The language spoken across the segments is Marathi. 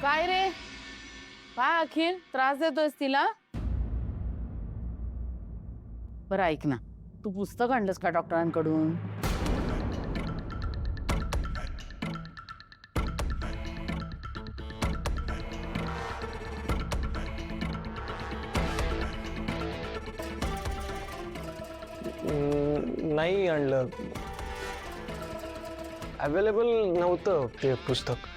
काय रे? काय अखिल त्रास देतोयस तिला? बरं ऐक ना, तू पुस्तक आणलंस का डॉक्टरांकडून? नाही आणलं. अवेलेबल नव्हतं ते पुस्तक.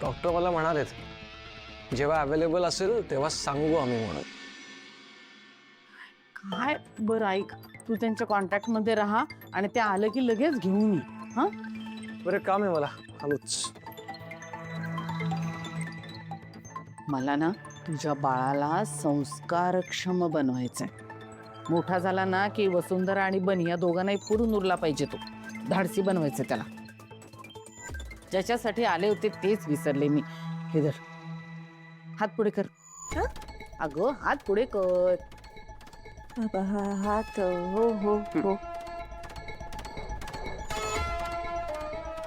डॉक्टर मला म्हणालेत जेव्हा अवेलेबल असेल तेव्हा सांगू आम्ही म्हणून. काय बरं ऐक, तू त्यांच्या कॉन्टॅक्ट मध्ये राहा आणि ते आलं की लगेच घेऊन ये. हा बरं काम आहे मला, आलोच. मला ना तुझ्या बाळाला संस्कारक्षम बनवायचंय. मोठा झाला ना की वसुंधरा आणि बनी या दोघांनाही पुरून उरला पाहिजे. तो धाडसी बनवायचं त्याला. ज्याच्यासाठी आले होते तेच विसरले मी. हे धर, हात पुढे कर. अगं हात पुढे कर. हात हो हो हो.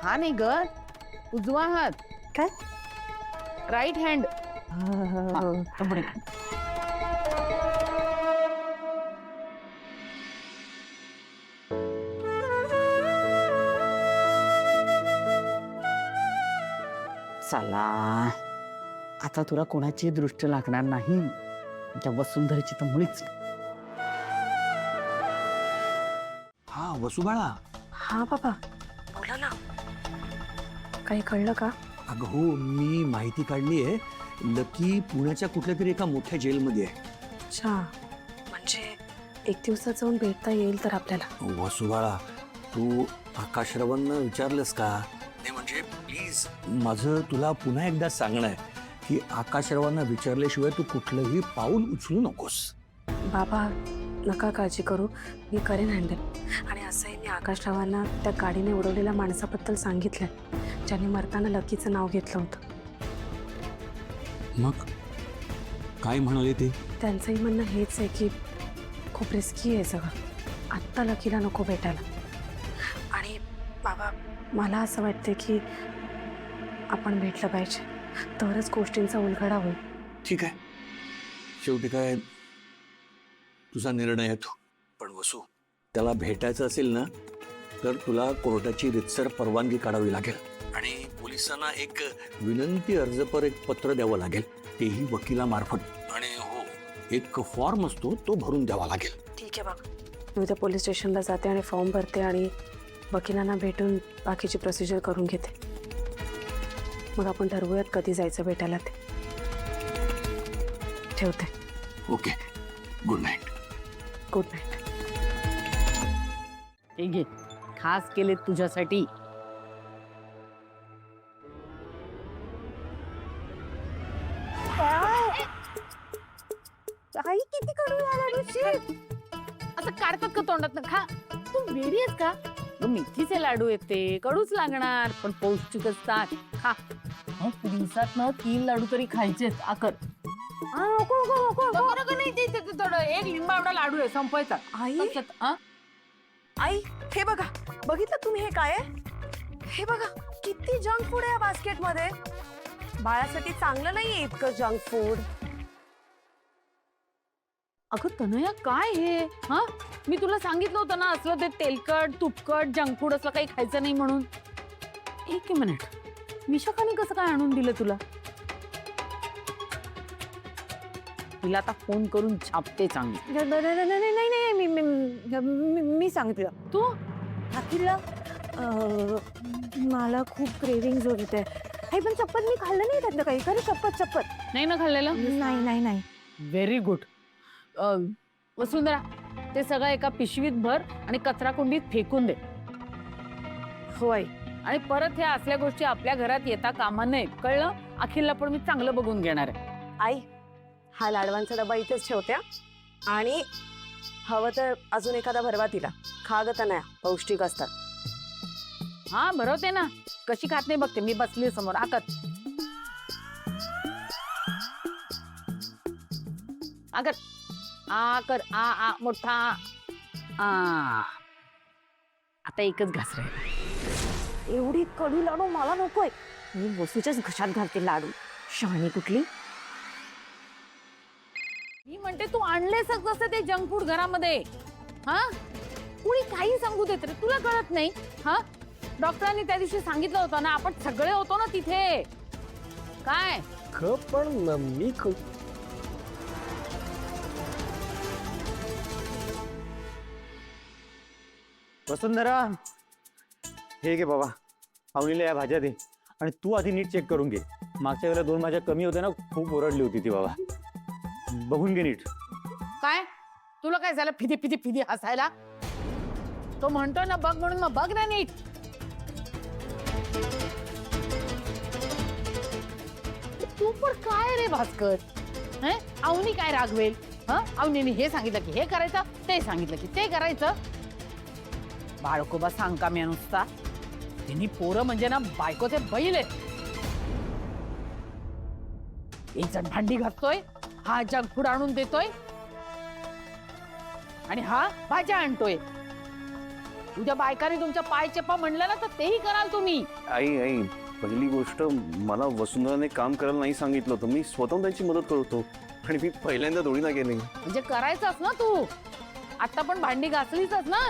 हा नाही ग, उजवा हात. काय? Right hand. पुढे. चला, आता तुला कोणाची दृष्ट लागणार नाही. त्या वसुंधरेची तर मुळीच. हा वसुबाळा. हा बाबा बोला ना. काही कळलं का? अगं हो, मी माहिती काढली आहे. लकी पुण्याच्या कुठल्या तरी एका मोठ्या जेलमध्ये आहे. अच्छा, म्हणजे एक दिवसात जाऊन भेटता येईल तर आपल्याला. वसुबाळा, तू आकाशरावांना विचारलंस का? नाही म्हणजे प्लीज, माझं तुला पुन्हा एकदा सांगणं आहे की आकाशरावांना विचारल्याशिवाय तू कुठलंही पाऊल उचलू नकोस. बाबा नका काळजी करू, मी करेन हँडल. आणि असंही मी आकाशरावांना त्या गाडीने उडवलेल्या माणसाबद्दल सांगितलंय, ज्याने मरताना लकीचं नाव घेतलं होतं. मग काय म्हणाले ते? त्यांचंही म्हणणं हेच आहे की खूप रिस्की आहे सगळं. आत्ता लकीला नको भेटायला. आणि बाबा मला असं वाटतं की आपण भेटलं पाहिजे, तरच गोष्टींचा उलगडा होईल. ठीक आहे, शेवटी काय तुझा निर्णय आहे तो. पण वसू, त्याला भेटायचं असेल ना तर तुला कोर्टाची रितसर परवानगी काढावी लागेल आणि पोलिसांना एक विनंती अर्ज पर एक पत्र द्यावं लागेल, तेही वकिलामार्फत. आणि हो, एक फॉर्म असतो तो भरून द्यावा लागेल. ठीक आहे बाबा, मी उद्या पोलीस स्टेशनला जाते आणि फॉर्म भरते आणि वकिलांना भेटून बाकीची प्रोसिजर करून घेते. मग आपण ठरवूयात कधी जायचं भेटायला ते. ठेवते. Okay, good night. Good night. हे घे, खास केले तुझ्यासाठी. आई किती कडू असं काढतात का तोंडात? खा. तू वेडी आहेस का? मेथीचे लाडू येते, कडूच लागणार पण पौष्टिक असतात. खा. दिवसात ना 3 लाडू तरी खायचेच. आकर. नाही, ते थोडं एक लिंबावडा लाडू आहे, संपवायचा. आई आ? आई हे बघा, बघितलं तुम्ही हे काय आहे? हे बघा किती जंक फूड आहे या बास्केट मध्ये. बाळासाठी चांगलं नाहीये इतकं जंक फूड. अगं तनया, काय हे? हा, मी तुला सांगितलं होतं ना असलं ते तेलकट तुपकट जंक फूड असलं काही खायचं नाही म्हणून. एक मिनिट, मिशाखाने कसं काय आणून दिलं तुला? तिला आता फोन करून छापते चांगली. नाही मी सांगितलं. तू अखिलला मला खूप क्रेविंग होत आहे. हे पण चप्पल मी खाल्लं नाही त्यातलं काही. खरं चप्पल नाही ना खाल्लेलं? नाही. Very good. वसुंधरा, ते सगळं एका पिशवीत भर आणि कचरा कुंडीत फेकून दे. होय. आणि परत ह्या असल्या गोष्टी आपल्या घरात येता कामा नये, कळलं? अखिलला पण मी चांगलं बघून घेणार आहे. आई, हा लाडवांचा डबा इथेच ठेवत्या आणि हवं तर अजून एखादा भरवा तिला. खागत नाही, पौष्टिक असतात. हा भरवते ना, कशी खात नाही बघते मी, बसली समोर. आकत आकत आ कर आ मोठा. आता एकच घास राहिला. एवढी कडू लाडू मला नकोय. मी वसूच्याच घशात घालते लाडू. शहाणी कुठली. मी म्हणते तू आणलेसच कसं ते जंक फूड घरामध्ये? हा, कुणी काही सांगू देत रे, तुला कळत नाही? हा, डॉक्टरांनी त्या दिवशी सांगितलं होतं ना, आपण सगळे होतो ना तिथे. काय पण मी वसुंधरा, हे घे बाबा, अवनीला या भाज्या दे आणि तू आधी नीट चेक करून घे. मागच्या वेळेला 2 भाज्या कमी होत्या ना, खूप ओरडली होती ती बाबा. बघून घे नीट. काय तुला काय झालं फिदी फिदी फिदी हसायला? तो म्हणतो ना बघ म्हणून, मग बघ ना नीट. तू पण काय रे भास्कर, अवनी काय रागवेल? अवनीने हे सांगितलं की हे करायचं, ते सांगितलं की ते करायचं. बाळकोबा सांग का मी नुसता? त्यांनी पोरं म्हणजे ना बायकोचे बैल आहेत. एक जण भांडी घासतोय, हा जंक फूड आणून देतोय, आणि हा भाज्या आणतोय. तुझ्या बायकाने तुमच्या पाय चेपा म्हणलं ना, तर तेही कराल तुम्ही. आई पहिली गोष्ट, मला वसुंधराने काम करायला नाही सांगितलं होतं. मी स्वतः त्यांची मदत करतो आणि मी पहिल्यांदा दोडीला गेले. म्हणजे करायचंच ना तू. आता पण भांडी घासलीच ना.